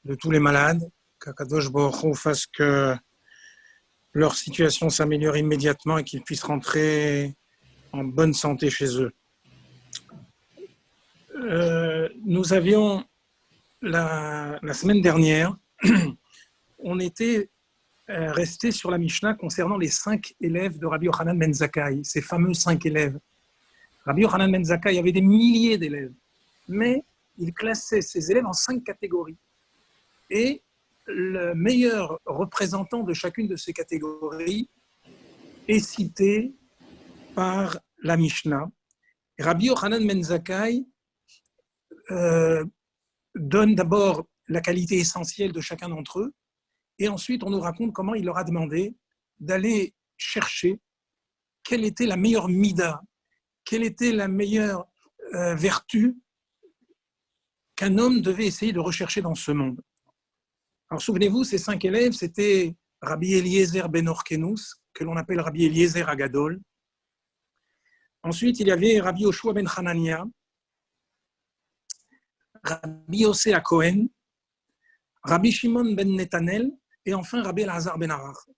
de tous les malades, qu'Akadosh Baruch Hu fasse que leur situation s'améliore immédiatement et qu'ils puissent rentrer en bonne santé chez eux. Nous avions la semaine dernière, on était resté sur la Mishnah concernant les 5 élèves de Rabbi Yochanan ben Zakkai, ces fameux 5 élèves. Rabbi Yochanan ben Zakkai avait des milliers d'élèves, mais il classait ses élèves en 5 catégories. Et le meilleur représentant de chacune de ces catégories est cité par la Mishnah. Rabbi Yochanan ben Zakkai donne d'abord la qualité essentielle de chacun d'entre eux, et ensuite on nous raconte comment il leur a demandé d'aller chercher quelle était la meilleure mida, quelle était la meilleure vertu qu'un homme devait essayer de rechercher dans ce monde. Alors souvenez-vous, ces 5 élèves, c'était Rabbi Eliezer ben Orkenus, que l'on appelle Rabbi Eliezer Agadol. Ensuite, il y avait Rabbi Yoshua ben Hanania, Rabbi Yossé à Cohen, Rabbi Shimon ben Netanel, et enfin Rabbi Elazar ben Arach.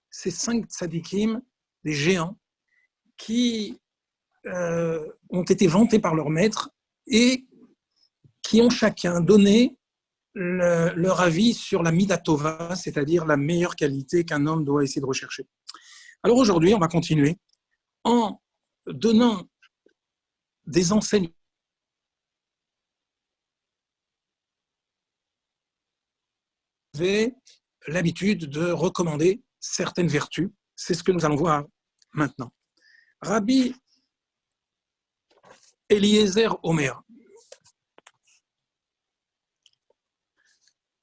Ces 5 tzadikim, des géants, qui ont été vantés par leur maître et qui ont chacun donné leur avis sur la midatova, c'est-à-dire la meilleure qualité qu'un homme doit essayer de rechercher. Alors aujourd'hui, on va continuer en donnant des enseignements. Vous avez l'habitude de recommander certaines vertus. C'est ce que nous allons voir maintenant. Rabbi Eliezer Omer.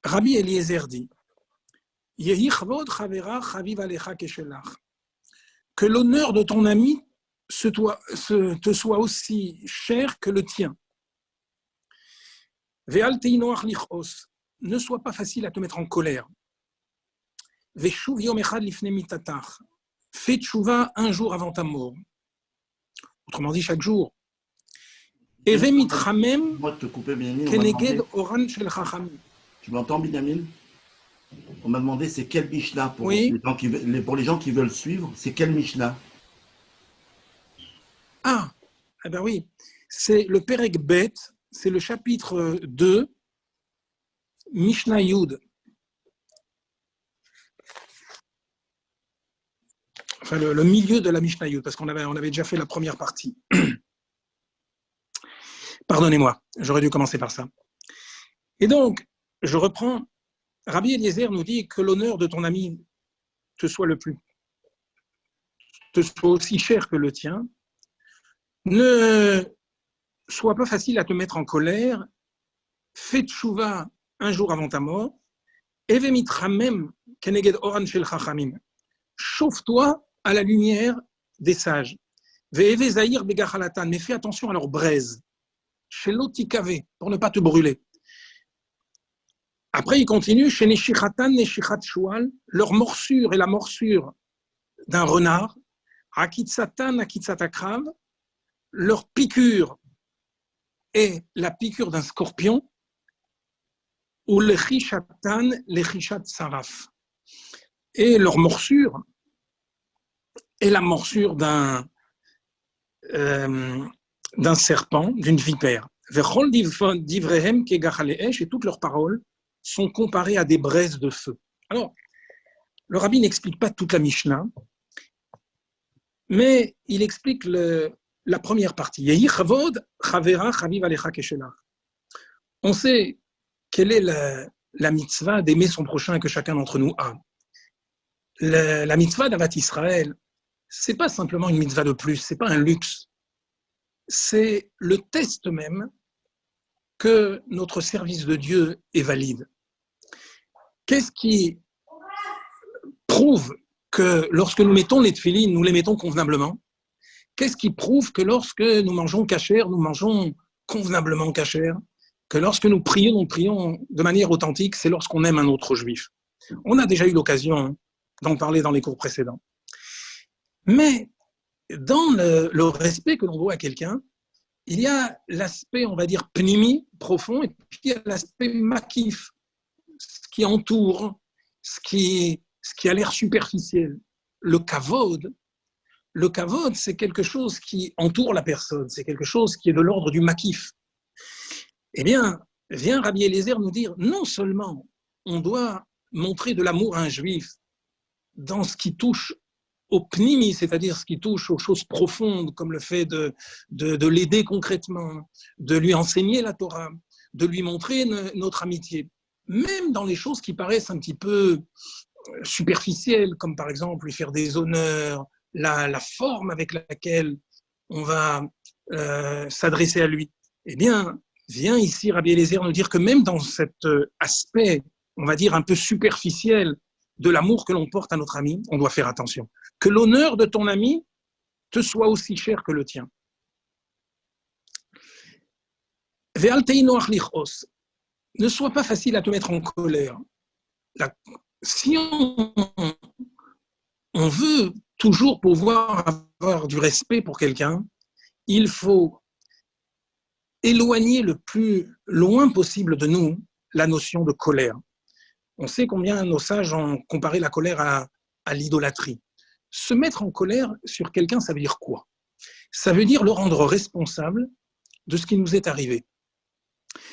Rabbi Eliezer dit que l'honneur de ton ami te soit aussi cher que le tien. Ne sois pas facile à te mettre en colère. Fais tchouva un jour avant ta mort. Autrement dit, chaque jour. Moi, de te couper, Benjamin, tu m'entends, Benjamin? On m'a demandé c'est quelle Mishnah pour, oui. Pour les gens qui veulent suivre, c'est quelle Mishnah? Ah, eh ben oui, c'est le Perek Bet, c'est le chapitre 2, Mishnah Yud. Enfin, le milieu de la Mishnah Yud, parce qu'on avait déjà fait la première partie. Pardonnez-moi, j'aurais dû commencer par ça. Et donc, je reprends. Rabbi Eliezer nous dit que l'honneur de ton ami te soit aussi cher que le tien. Ne sois pas facile à te mettre en colère. Fais tchouva un jour avant ta mort. Evemitramem keneged oran shel chachamim. Chauffe-toi à la lumière des sages. Ve'eve zahir begachalatan. Mais fais attention à leur braise. Shelo tikave, pour ne pas te brûler. Après, il continue, chez Neshichatan, Neshichat Shual, leur morsure est la morsure d'un renard, Akitsatan, Akitsatakrav, leur piqûre est la piqûre d'un scorpion, ou l'Echishatan, l'Echishat Saraf. Et leur morsure est la morsure d'un serpent, d'une vipère. Vechol divrehem kegachaleesh, et toutes leurs paroles sont comparées à des braises de feu. Alors, le rabbi n'explique pas toute la Mishnah, mais il explique la première partie. On sait quelle est la mitzvah d'aimer son prochain que chacun d'entre nous a. La mitzvah d'Avat Israël, c'est pas simplement une mitzvah de plus, c'est pas un luxe. C'est le test même que notre service de Dieu est valide. Qu'est-ce qui prouve que lorsque nous mettons les tefilines, nous les mettons convenablement? Qu'est-ce qui prouve que lorsque nous mangeons kasher, nous mangeons convenablement kasher? Que lorsque nous prions de manière authentique, c'est lorsqu'on aime un autre juif. On a déjà eu l'occasion d'en parler dans les cours précédents. Mais dans le respect que l'on doit à quelqu'un, il y a l'aspect, on va dire, pnimi, profond, et puis il y a l'aspect makif, ce qui entoure, ce qui a l'air superficiel. Le kavod, c'est quelque chose qui entoure la personne, c'est quelque chose qui est de l'ordre du makif. Eh bien, vient Rabbi Eliezer nous dire, non seulement on doit montrer de l'amour à un juif dans ce qui touche au pnimi, c'est-à-dire ce qui touche aux choses profondes, comme le fait de l'aider concrètement, de lui enseigner la Torah, de lui montrer notre amitié, même dans les choses qui paraissent un petit peu superficielles, comme par exemple lui faire des honneurs, la forme avec laquelle on va s'adresser à lui. Eh bien, vient ici Rabbi Eliezer nous dire que même dans cet aspect, on va dire un peu superficiel, de l'amour que l'on porte à notre ami, on doit faire attention. Que l'honneur de ton ami te soit aussi cher que le tien. Ne sois pas facile à te mettre en colère. Si on veut toujours pouvoir avoir du respect pour quelqu'un, il faut éloigner le plus loin possible de nous la notion de colère. On sait combien nos sages ont comparé la colère à l'idolâtrie. Se mettre en colère sur quelqu'un, ça veut dire quoi? Ça veut dire le rendre responsable de ce qui nous est arrivé,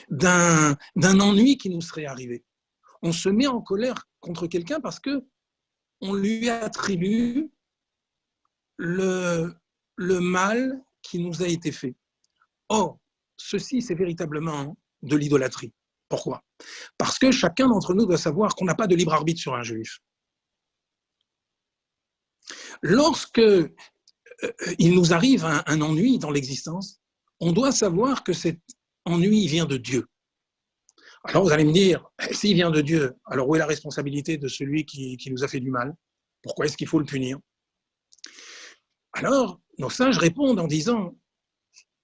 d'un ennui qui nous serait arrivé. On se met en colère contre quelqu'un parce qu'on lui attribue le mal qui nous a été fait. Or, ceci, c'est véritablement de l'idolâtrie. Pourquoi? Parce que chacun d'entre nous doit savoir qu'on n'a pas de libre arbitre sur un juif. Lorsque il nous arrive un ennui dans l'existence, on doit savoir que cet ennui vient de Dieu. Alors vous allez me dire, s'il vient de Dieu, alors où est la responsabilité de celui qui nous a fait du mal? Pourquoi est-ce qu'il faut le punir? Alors, nos sages répondent en disant,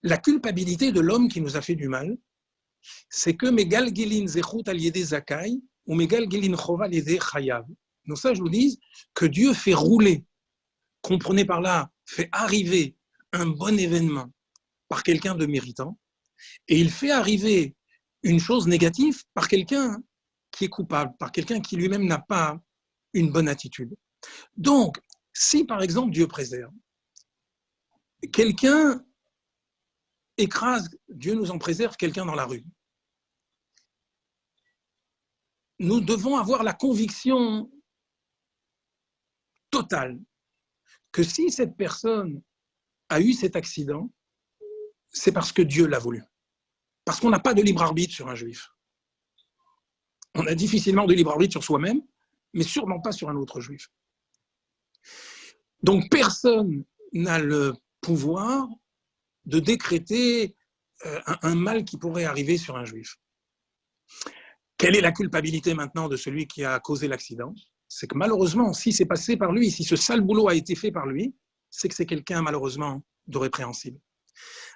la culpabilité de l'homme qui nous a fait du mal, c'est que Megal Gilin Zechut al Yede Zakai ou Megal Gilin Chova al Yede Chayav. Nos sages nous disent que Dieu fait rouler, comprenez par là, fait arriver un bon événement par quelqu'un de méritant, et il fait arriver une chose négative par quelqu'un qui est coupable, par quelqu'un qui lui-même n'a pas une bonne attitude. Donc, si par exemple Dieu préserve, quelqu'un écrase, Dieu nous en préserve, quelqu'un dans la rue, nous devons avoir la conviction totale que si cette personne a eu cet accident, c'est parce que Dieu l'a voulu. Parce qu'on n'a pas de libre arbitre sur un juif. On a difficilement de libre arbitre sur soi-même, mais sûrement pas sur un autre juif. Donc personne n'a le pouvoir de décréter un mal qui pourrait arriver sur un juif. Quelle est la culpabilité maintenant de celui qui a causé l'accident? C'est que malheureusement, si c'est passé par lui, si ce sale boulot a été fait par lui, c'est que c'est quelqu'un malheureusement de répréhensible.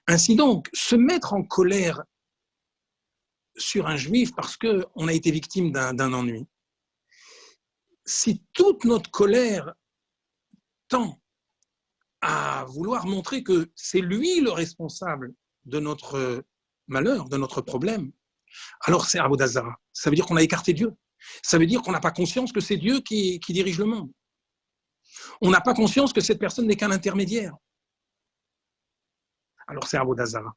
Ainsi donc, se mettre en colère sur un juif parce qu'on a été victime d'un ennui, si toute notre colère tend à vouloir montrer que c'est lui le responsable de notre malheur, de notre problème, alors c'est Avodah Zara. Ça veut dire qu'on a écarté Dieu. Ça veut dire qu'on n'a pas conscience que c'est Dieu qui dirige le monde. On n'a pas conscience que cette personne n'est qu'un intermédiaire. Alors c'est Avodah Zara.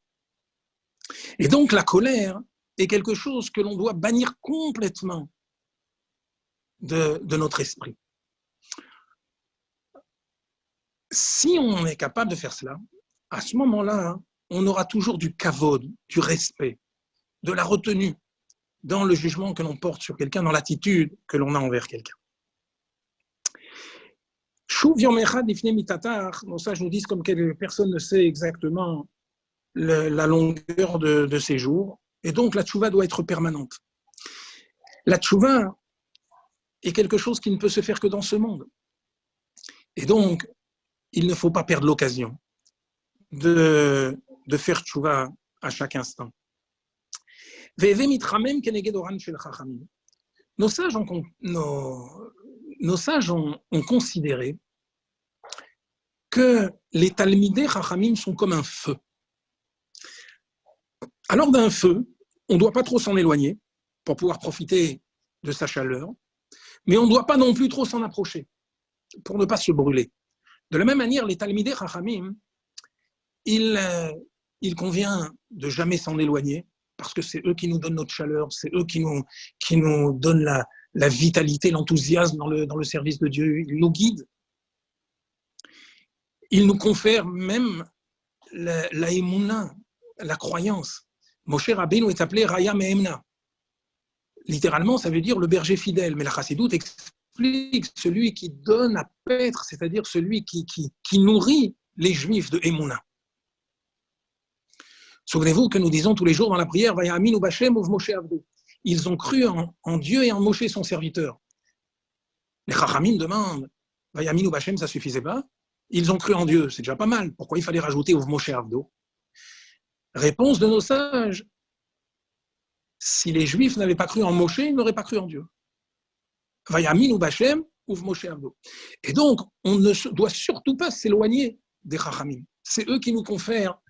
Et donc la colère est quelque chose que l'on doit bannir complètement de notre esprit. Si on est capable de faire cela, à ce moment-là, on aura toujours du kavod, du respect, de la retenue dans le jugement que l'on porte sur quelqu'un, dans l'attitude que l'on a envers quelqu'un. Shuv Yom Echad Lifnei Mitatar, nos sages nous disent comme personne ne sait exactement la longueur de ses jours, et donc la tchouva doit être permanente. La tchouva est quelque chose qui ne peut se faire que dans ce monde. Et donc, il ne faut pas perdre l'occasion de faire tchouva à chaque instant. Nos sages ont considéré que les Talmidei Chachamim sont comme un feu. Alors d'un feu, on ne doit pas trop s'en éloigner pour pouvoir profiter de sa chaleur, mais on ne doit pas non plus trop s'en approcher pour ne pas se brûler. De la même manière, les Talmidei Chachamim, il convient de jamais s'en éloigner parce que c'est eux qui nous donnent notre chaleur, c'est eux qui nous donnent la vitalité, l'enthousiasme dans le service de Dieu. Ils nous guident. Ils nous confèrent même la émouna, la croyance. Moshe Rabbeinu est appelé Raya Me'emna. Littéralement, ça veut dire le berger fidèle. Mais la Chassidoute explique celui qui donne à paître, c'est-à-dire celui qui nourrit les Juifs de émouna. Souvenez-vous que nous disons tous les jours dans la prière, Vayaminu Bashem uv Moshe Avdo. Ils ont cru en Dieu et en Moshe, son serviteur. Les Chachamim demandent, Vayaminu Bashem, ça ne suffisait pas. Ils ont cru en Dieu, c'est déjà pas mal. Pourquoi il fallait rajouter uv Moshe Avdo? Réponse de nos sages. Si les Juifs n'avaient pas cru en Moshe, ils n'auraient pas cru en Dieu. Vayaminu Bashem uv Moshe Avdo. Et donc, on ne doit surtout pas s'éloigner des Chachamim. C'est eux qui nous confèrent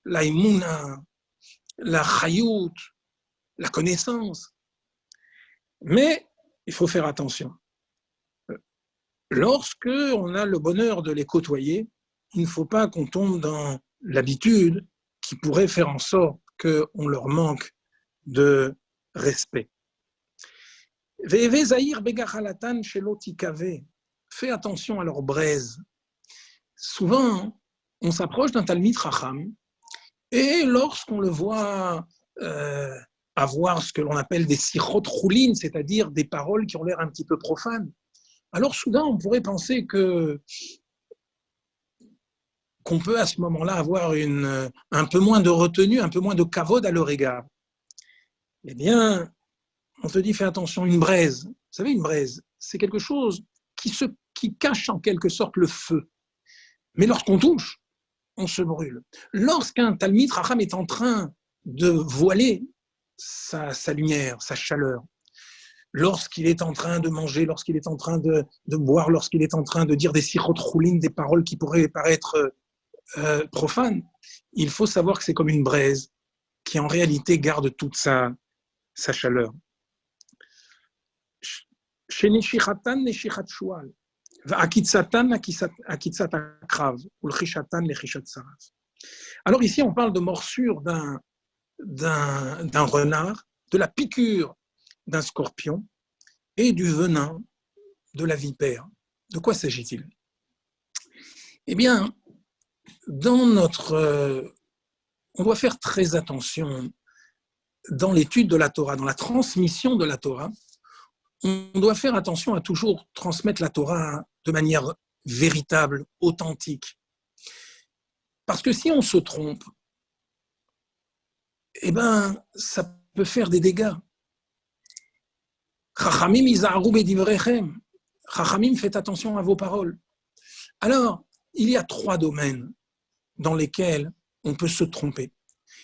la émouna, la chayout, la connaissance. Mais il faut faire attention. Lorsque on a le bonheur de les côtoyer, il ne faut pas qu'on tombe dans l'habitude qui pourrait faire en sorte qu'on leur manque de respect. Fais attention à leur braise. Souvent, on s'approche d'un Talmid Chacham, et lorsqu'on le voit avoir ce que l'on appelle des sichot choulin, c'est-à-dire des paroles qui ont l'air un petit peu profanes, alors soudain on pourrait penser qu'on peut à ce moment-là avoir un peu moins de retenue, un peu moins de kavod à leur égard. Eh bien, on te dit fais attention, une braise. Vous savez, une braise, c'est quelque chose qui cache en quelque sorte le feu. Mais lorsqu'on touche, on se brûle. Lorsqu'un Talmid Chacham est en train de voiler sa lumière, sa chaleur, lorsqu'il est en train de manger, lorsqu'il est en train de boire, lorsqu'il est en train de dire des sichot choulin, des paroles qui pourraient paraître profanes, il faut savoir que c'est comme une braise qui en réalité garde toute sa chaleur. Chez Neshichatan, Neshichat Shual. Alors ici, on parle de morsure d'un renard, de la piqûre d'un scorpion et du venin de la vipère. De quoi s'agit-il? Eh bien, on doit faire très attention dans l'étude de la Torah, dans la transmission de la Torah. On doit faire attention à toujours transmettre la Torah de manière véritable, authentique. Parce que si on se trompe, eh ben, ça peut faire des dégâts. Chachamim iza'aru bedivrechem. Chachamim, faites attention à vos paroles. Alors, il y a 3 domaines dans lesquels on peut se tromper.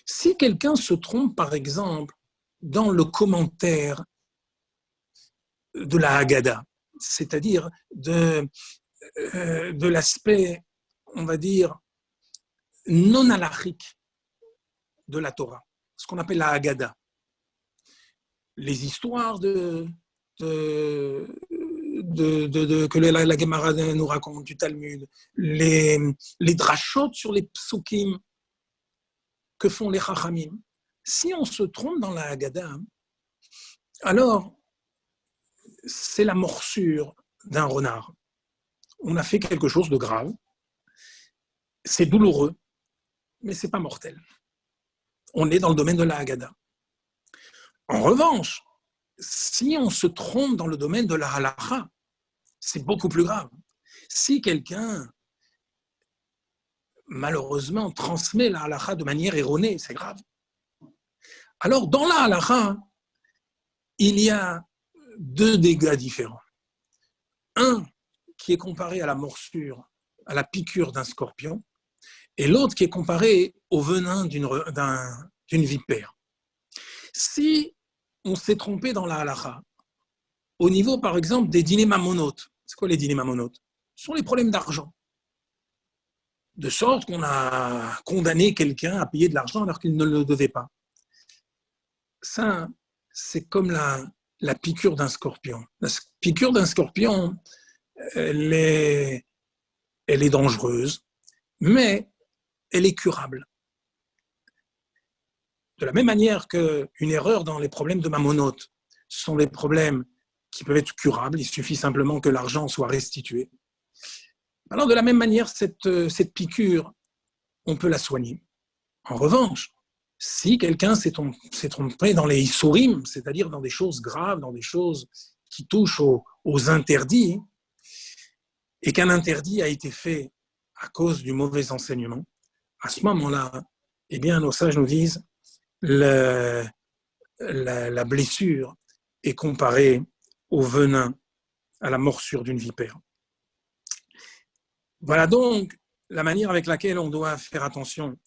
Si quelqu'un se trompe, par exemple, dans le commentaire de la Haggadah, c'est-à-dire de l'aspect, on va dire, non halachique de la Torah, ce qu'on appelle la Haggadah. Les histoires que la Gemara nous raconte du Talmud, les drachot sur les psukim que font les Chachamim. Si on se trompe dans la Haggadah, alors c'est la morsure d'un renard. On a fait quelque chose de grave, c'est douloureux, mais ce n'est pas mortel. On est dans le domaine de la Haggadah. En revanche, si on se trompe dans le domaine de la halacha, c'est beaucoup plus grave. Si quelqu'un, malheureusement, transmet la halacha de manière erronée, c'est grave. Alors, dans la halacha, il y a 2 dégâts différents. Un qui est comparé à la morsure, à la piqûre d'un scorpion, et l'autre qui est comparé au venin d'une vipère. Si on s'est trompé dans la halacha, au niveau, par exemple, des dîners mamonotes, c'est quoi les dîners mamonotes? Ce sont les problèmes d'argent. De sorte qu'on a condamné quelqu'un à payer de l'argent alors qu'il ne le devait pas. ça, c'est comme la piqûre d'un scorpion. La piqûre d'un scorpion, elle est dangereuse, mais elle est curable. De la même manière qu'une erreur dans les problèmes de mamonote sont des problèmes qui peuvent être curables, il suffit simplement que l'argent soit restitué. Alors, de la même manière, cette piqûre, on peut la soigner. En revanche, si quelqu'un s'est trompé dans les issourim, c'est-à-dire dans des choses graves, dans des choses qui touchent aux interdits, et qu'un interdit a été fait à cause du mauvais enseignement, à ce moment-là, eh bien, nos sages nous disent la blessure est comparée au venin, à la morsure d'une vipère. Voilà donc la manière avec laquelle on doit faire attention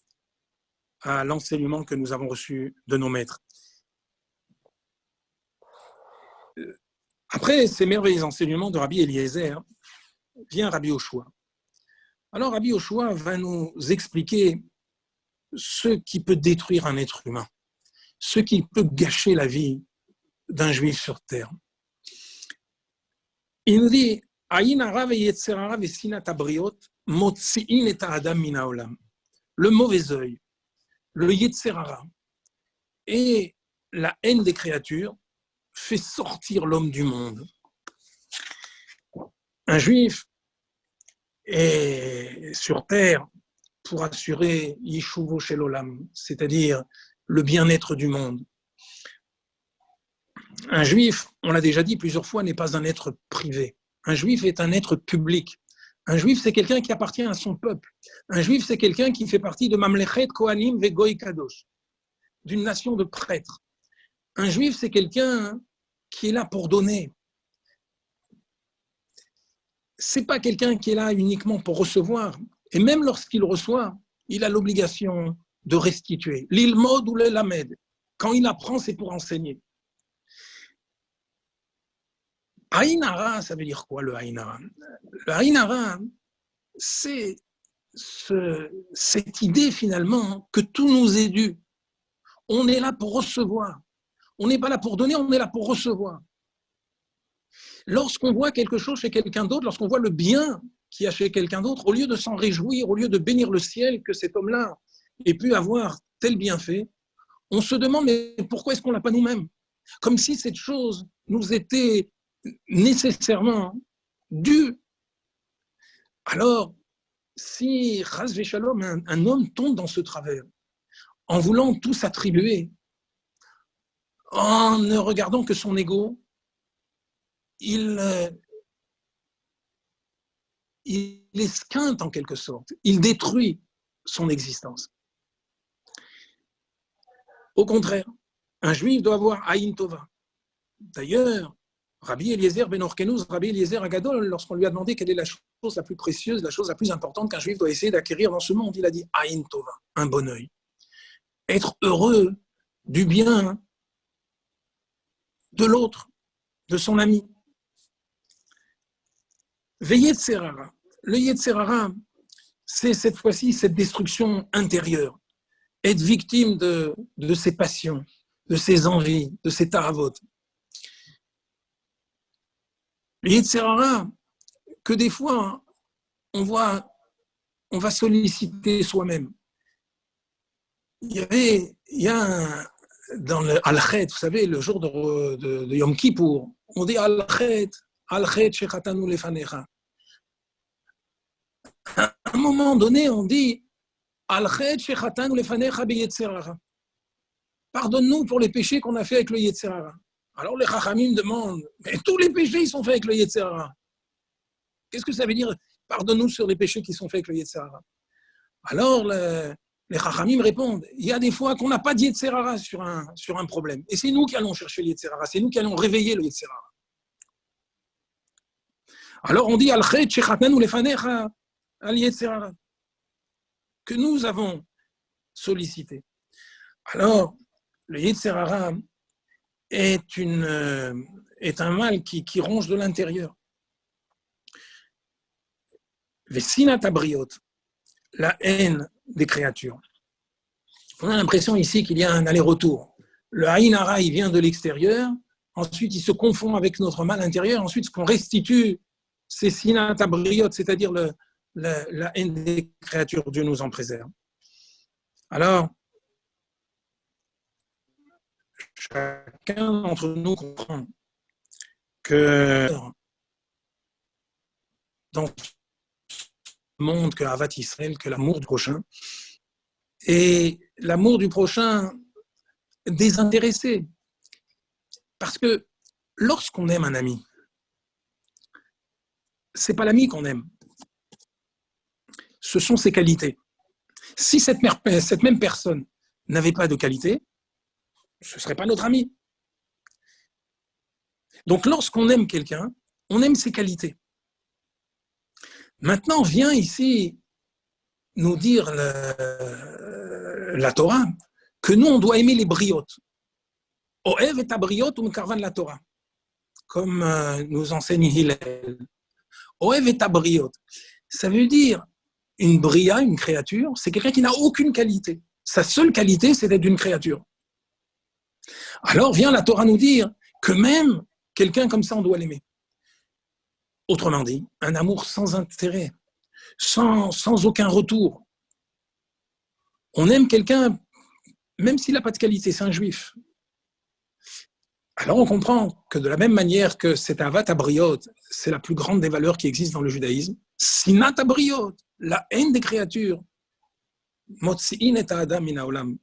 à l'enseignement que nous avons reçu de nos maîtres. Après ces merveilleux enseignements de Rabbi Eliezer, vient Rabbi Yoshua. Alors Rabbi Yoshua va nous expliquer ce qui peut détruire un être humain, ce qui peut gâcher la vie d'un juif sur terre. Il nous dit le mauvais œil, le Yetzer Hara et la haine des créatures fait sortir l'homme du monde. Un juif est sur terre pour assurer Yishuvo Shel Olam, c'est-à-dire le bien-être du monde. Un juif, on l'a déjà dit plusieurs fois, n'est pas un être privé. Un juif est un être public. Un juif, c'est quelqu'un qui appartient à son peuple. Un juif, c'est quelqu'un qui fait partie de Mamlechet Kohanim Vegoy Kadosh, d'une nation de prêtres. Un juif, c'est quelqu'un qui est là pour donner. C'est pas quelqu'un qui est là uniquement pour recevoir. Et même lorsqu'il reçoit, il a l'obligation de restituer. L'ilmod ou l'elamed. Quand il apprend, c'est pour enseigner. Aïn Hara, ça veut dire quoi le Aïn Hara? Le Aïn Hara, c'est cette idée finalement que tout nous est dû. On est là pour recevoir. On n'est pas là pour donner, on est là pour recevoir. Lorsqu'on voit quelque chose chez quelqu'un d'autre, lorsqu'on voit le bien qu'il y a chez quelqu'un d'autre, au lieu de s'en réjouir, au lieu de bénir le ciel que cet homme-là ait pu avoir tel bienfait, on se demande mais pourquoi est-ce qu'on ne l'a pas nous-mêmes? Comme si cette chose nous était nécessairement due. Alors, si Chas Veshalom, un homme tombe dans ce travers, en voulant tout s'attribuer, en ne regardant que son ego, il esquinte en quelque sorte, il détruit son existence. Au contraire, un juif doit avoir Aïn Tova. D'ailleurs, Rabbi Eliezer ben Orkenuz, Rabbi Eliezer Agadol, lorsqu'on lui a demandé quelle est la chose la plus précieuse, la chose la plus importante qu'un juif doit essayer d'acquérir dans ce monde, il a dit Aïn Tova, un bon œil. Être heureux du bien de l'autre, de son ami. Yetzer Hara. Le Yetzer Hara, c'est cette fois-ci cette destruction intérieure. Être victime de ses passions, de ses envies, de ses taravot. Le Yetzer Hara, que des fois, on va solliciter soi-même. Il y a dans le Al-Khet, vous savez, le jour de Yom Kippour, on dit Al-Khet, Al-Khet shechatanu lefanecha. À un moment donné, on dit Al-Khet shechatanu lefanecha beyetzer hara. Pardonne-nous pour les péchés qu'on a fait avec le Yetzer Hara. Alors les Chachamim demandent, mais tous les péchés, ils sont faits avec le Yetzer Hara. Qu'est-ce que ça veut dire? Pardonne-nous sur les péchés qui sont faits avec le Yetzer Hara. Alors les Chachamim répondent, il y a des fois qu'on n'a pas de Yetzer Hara sur un problème. Et c'est nous qui allons chercher le Yetzer Hara, c'est nous qui allons réveiller le Yetzer Hara. Alors on dit Al-Chet shechatanu lefanecha al Yetzer Hara, que nous avons sollicité. Alors, le Yetzer Hara est un mal qui ronge de l'intérieur. Vesinat habriot, la haine des créatures. On a l'impression ici qu'il y a un aller-retour. Le Aïn Hara, il vient de l'extérieur, ensuite il se confond avec notre mal intérieur, ensuite ce qu'on restitue, c'est Sinat Abriot, c'est-à-dire la haine des créatures, Dieu nous en préserve. Alors, chacun d'entre nous comprend que dans ce monde que Avat Israël, que l'amour du prochain, et l'amour du prochain désintéressé. Parce que lorsqu'on aime un ami, c'est pas l'ami qu'on aime, ce sont ses qualités. Si cette même personne n'avait pas de qualité, ce ne serait pas notre ami. Donc lorsqu'on aime quelqu'un, on aime ses qualités. Maintenant vient ici nous dire la Torah que nous on doit aimer les briotes. Oev et abriot ou mekarvan la Torah, comme nous enseigne Hillel. Oev et abriot, ça veut dire une bria, une créature, c'est quelqu'un qui n'a aucune qualité. Sa seule qualité, c'est d'être d'une créature. Alors vient la Torah nous dire que même quelqu'un comme ça, on doit l'aimer. Autrement dit, un amour sans intérêt, sans aucun retour. On aime quelqu'un, même s'il n'a pas de qualité, c'est un juif. Alors on comprend que de la même manière que cet avat abriot, c'est la plus grande des valeurs qui existent dans le judaïsme, sinat abriot, la haine des créatures, motzi'in et adam min haolam,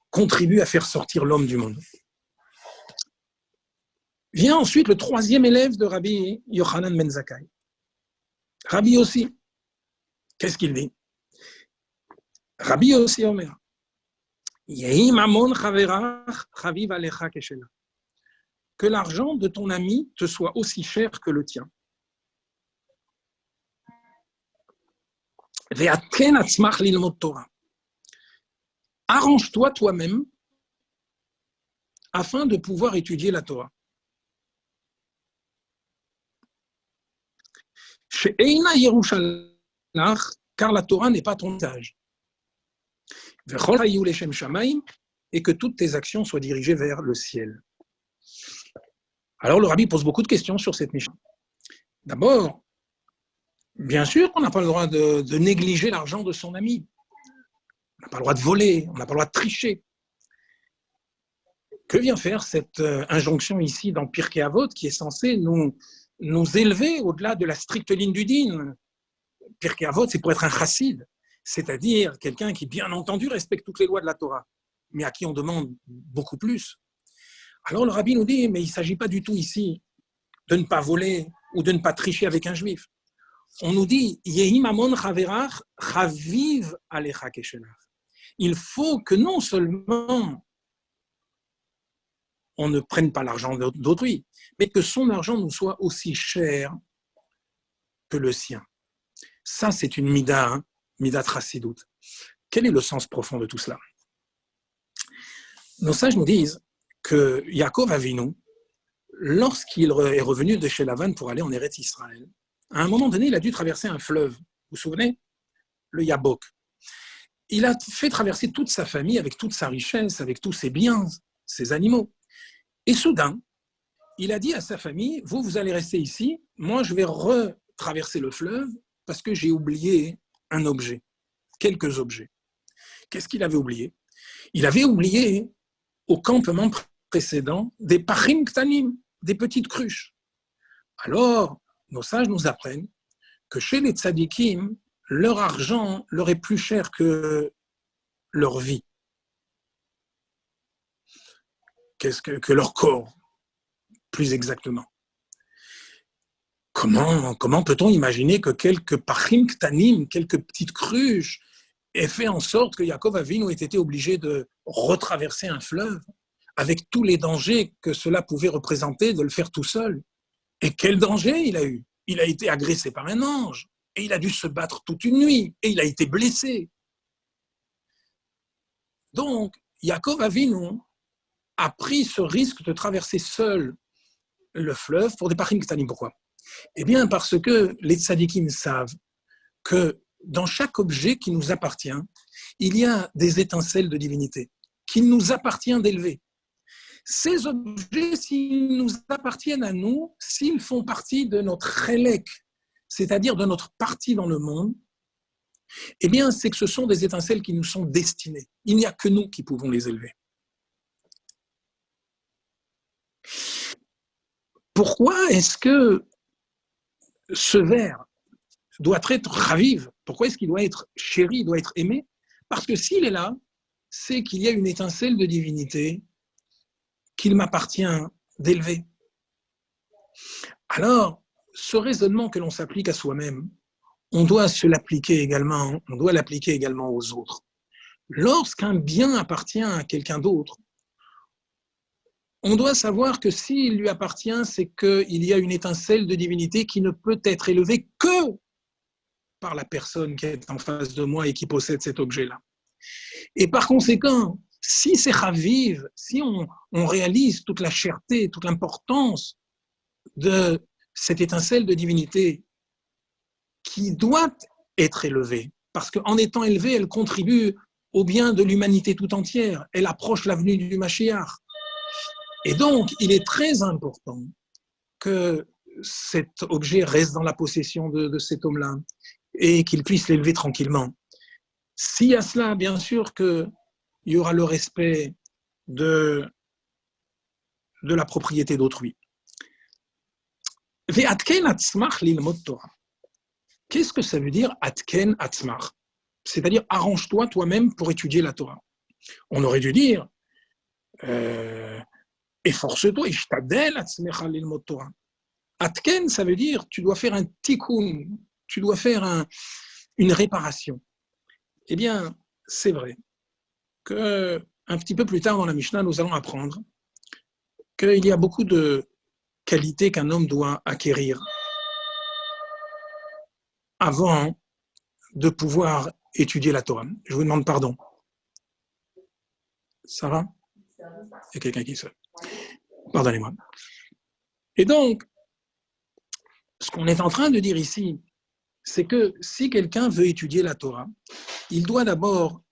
contribue à faire sortir l'homme du monde. Vient ensuite le troisième élève de Rabbi Yochanan ben Zakkai. Rabbi aussi, qu'est-ce qu'il dit? Rabbi aussi Omer, Yehi mamon chaverach chaviv alecha keshela. Que l'argent de ton ami te soit aussi cher que le tien. Ve'atken atzmach lilmod Torah. Arrange-toi toi-même afin de pouvoir étudier la Torah. She'eina yerushalach, car la Torah n'est pas ton usage. Ve'chol hayu leshem shamayim, et que toutes tes actions soient dirigées vers le ciel. Alors le rabbi pose beaucoup de questions sur cette Mishnah. D'abord, bien sûr qu'on n'a pas le droit de négliger l'argent de son ami. On n'a pas le droit de voler, on n'a pas le droit de tricher. Que vient faire cette injonction ici dans Pirkei Avot qui est censée nous élever au-delà de la stricte ligne du din? Pirkei Avot, c'est pour être un chassid, c'est-à-dire quelqu'un qui, bien entendu, respecte toutes les lois de la Torah, mais à qui on demande beaucoup plus. Alors le rabbi nous dit, mais il ne s'agit pas du tout ici de ne pas voler ou de ne pas tricher avec un juif. On nous dit, Yehi mamon chaverach chaviv alecha keshelach. Il faut que non seulement on ne prenne pas l'argent d'autrui, mais que son argent nous soit aussi cher que le sien. Ça, c'est une mida, mida trassidout. Quel est le sens profond de tout cela? Nos sages nous disent que Yaakov Avinu, lorsqu'il est revenu de chez Lavan pour aller en Eretz Israël, à un moment donné, il a dû traverser un fleuve. Vous vous souvenez? Le Yabok. Il a fait traverser toute sa famille avec toute sa richesse, avec tous ses biens, ses animaux. Et soudain, il a dit à sa famille, vous allez rester ici, moi je vais retraverser le fleuve parce que j'ai oublié un objet, quelques objets. Qu'est-ce qu'il avait oublié? Il avait oublié au campement précédent des pachim ktanim, des petites cruches. Alors, nos sages nous apprennent que chez les tzadikim, leur argent leur est plus cher que leur vie, que leur corps, plus exactement. Comment peut-on imaginer que quelques pachim ktanim, quelques petites cruches, aient fait en sorte que Yaakov Avinu ait été obligé de retraverser un fleuve avec tous les dangers que cela pouvait représenter de le faire tout seul? Et quel danger il a eu? Il a été agressé par un ange, et il a dû se battre toute une nuit, et il a été blessé. Donc, Yaakov Avinu a pris ce risque de traverser seul le fleuve pour des pachim ktanim. Pourquoi? Eh bien, parce que les tzadikim savent que dans chaque objet qui nous appartient, il y a des étincelles de divinité qu'il nous appartient d'élever. Ces objets, s'ils nous appartiennent à nous, s'ils font partie de notre chélek, c'est-à-dire de notre partie dans le monde, eh bien, c'est que ce sont des étincelles qui nous sont destinées. Il n'y a que nous qui pouvons les élever. Pourquoi est-ce que ce verre doit être raviv? Pourquoi est-ce qu'il doit être chéri, il doit être aimé? Parce que s'il est là, c'est qu'il y a une étincelle de divinité qu'il m'appartient d'élever. Alors, ce raisonnement que l'on s'applique à soi-même, on doit l'appliquer également aux autres. Lorsqu'un bien appartient à quelqu'un d'autre, on doit savoir que s'il lui appartient, c'est qu'il y a une étincelle de divinité qui ne peut être élevée que par la personne qui est en face de moi et qui possède cet objet-là. Et par conséquent, si c'est raviv, si on réalise toute la cherté, toute l'importance de cette étincelle de divinité qui doit être élevée, parce qu'en étant élevée, elle contribue au bien de l'humanité tout entière, elle approche l'avenue du Mashiach. Et donc, il est très important que cet objet reste dans la possession de cet homme-là et qu'il puisse l'élever tranquillement. S'il y a cela, bien sûr qu'il y aura le respect de la propriété d'autrui. Qu'est-ce que ça veut dire atken atzmach? C'est-à-dire arrange-toi toi-même pour étudier la Torah. On aurait dû dire efforce-toi, ishtadel atzmecha lilmod Torah. Atken, ça veut dire tu dois faire un tikkun, tu dois faire une réparation. Eh bien, c'est vrai qu'un petit peu plus tard dans la Mishnah, nous allons apprendre qu'il y a beaucoup de qualités qu'un homme doit acquérir avant de pouvoir étudier la Torah. Je vous demande pardon. Sarah? Il y a quelqu'un qui sonne. Pardonnez-moi. Et donc, ce qu'on est en train de dire ici, c'est que si quelqu'un veut étudier la Torah, il doit d'abord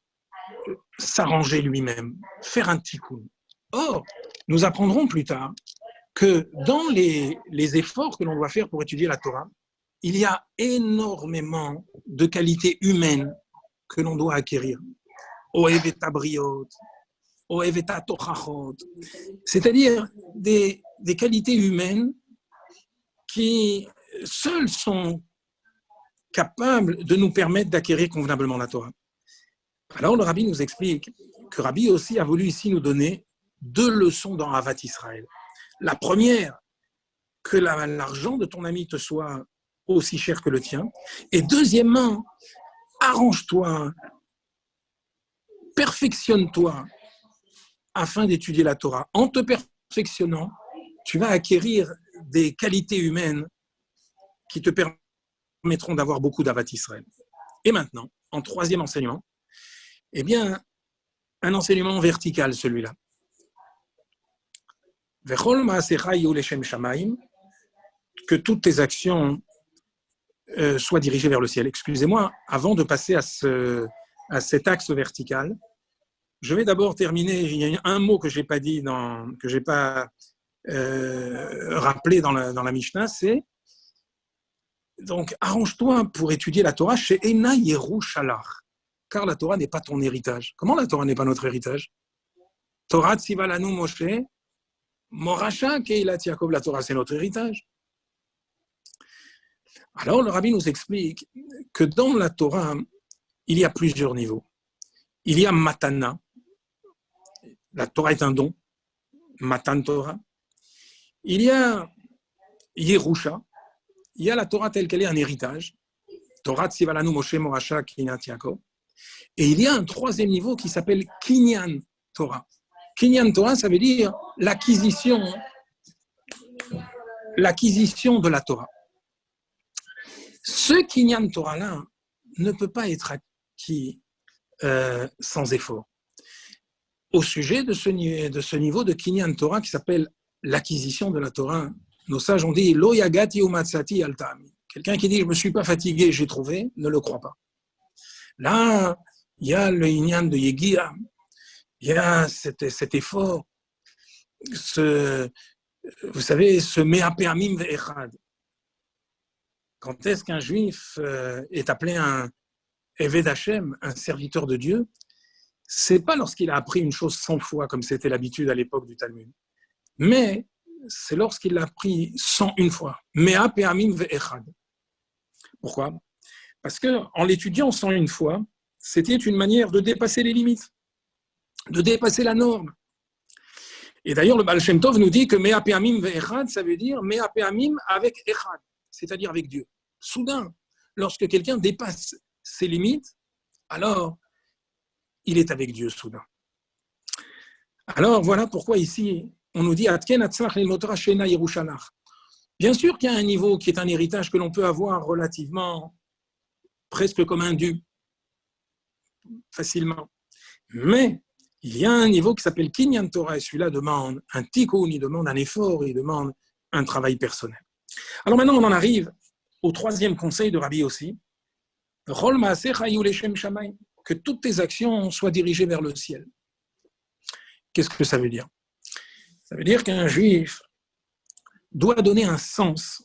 s'arranger lui-même, faire un tikkun. Or, nous apprendrons plus tard que dans les efforts que l'on doit faire pour étudier la Torah, il y a énormément de qualités humaines que l'on doit acquérir. C'est-à-dire des qualités humaines qui seules sont capables de nous permettre d'acquérir convenablement la Torah. Alors le Rabbi nous explique que Rabbi aussi a voulu ici nous donner 2 leçons dans Ahavat Israël. La première, que l'argent de ton ami te soit aussi cher que le tien. Et deuxièmement, arrange-toi, perfectionne-toi afin d'étudier la Torah. En te perfectionnant, tu vas acquérir des qualités humaines qui te permettront d'avoir beaucoup d'Ahavat Israël. Et maintenant, en 3e enseignement, eh bien, un enseignement vertical, celui-là. Que toutes tes actions soient dirigées vers le ciel. Excusez-moi, avant de passer à cet axe vertical, je vais d'abord terminer. Il y a un mot que je n'ai pas dit, que je n'ai pas rappelé dans la Mishnah, c'est donc arrange-toi pour étudier la Torah chez Ena Yerushalach, car la Torah n'est pas ton héritage. Comment la Torah n'est pas notre héritage? Torah Tzivalanu Moshe, Morasha Keilat Yaakov, la Torah c'est notre héritage. Alors le Rabbi nous explique que dans la Torah, il y a plusieurs niveaux. Il y a Matana, la Torah est un don, Matan Torah. Il y a Yerusha, il y a la Torah telle qu'elle est un héritage, Torah Tzivalanu Moshe Morasha Keilat Yaakov. Et il y a un 3e niveau qui s'appelle Kinyan Torah. Kinyan Torah, ça veut dire l'acquisition de la Torah. Ce Kinyan Torah-là ne peut pas être acquis sans effort. Au sujet de ce niveau de Kinyan Torah qui s'appelle l'acquisition de la Torah, nos sages ont dit Lo yagati umatsati altami. Quelqu'un qui dit je ne me suis pas fatigué, j'ai trouvé, ne le croit pas. Là, il y a le Inyan de Yegia, il y a cet effort. vous savez, ce Me'apéamim ve'echad. Quand est-ce qu'un juif est appelé un Eved Hashem, un serviteur de Dieu? C'est pas lorsqu'il a appris une chose 100 fois, comme c'était l'habitude à l'époque du Talmud, mais c'est lorsqu'il l'a appris 101 fois. Me'apéamim ve'echad. Pourquoi? Parce qu'en l'étudiant 101 fois, c'était une manière de dépasser les limites, de dépasser la norme. Et d'ailleurs, le Baal Shem Tov nous dit que Mea Pe'amim ve'echad, ça veut dire Mea Pe'amim avec Echad, c'est-à-dire avec Dieu. Soudain, lorsque quelqu'un dépasse ses limites, alors il est avec Dieu soudain. Alors voilà pourquoi ici, on nous dit bien sûr qu'il y a un niveau qui est un héritage que l'on peut avoir relativement, presque comme un dû, facilement. Mais il y a un niveau qui s'appelle Kinyan Torah, et celui-là demande un tikkun, il demande un effort, il demande un travail personnel. Alors maintenant, on en arrive au troisième conseil de Rabbi aussi, que toutes tes actions soient dirigées vers le ciel. Qu'est-ce que ça veut dire? Ça veut dire qu'un juif doit donner un sens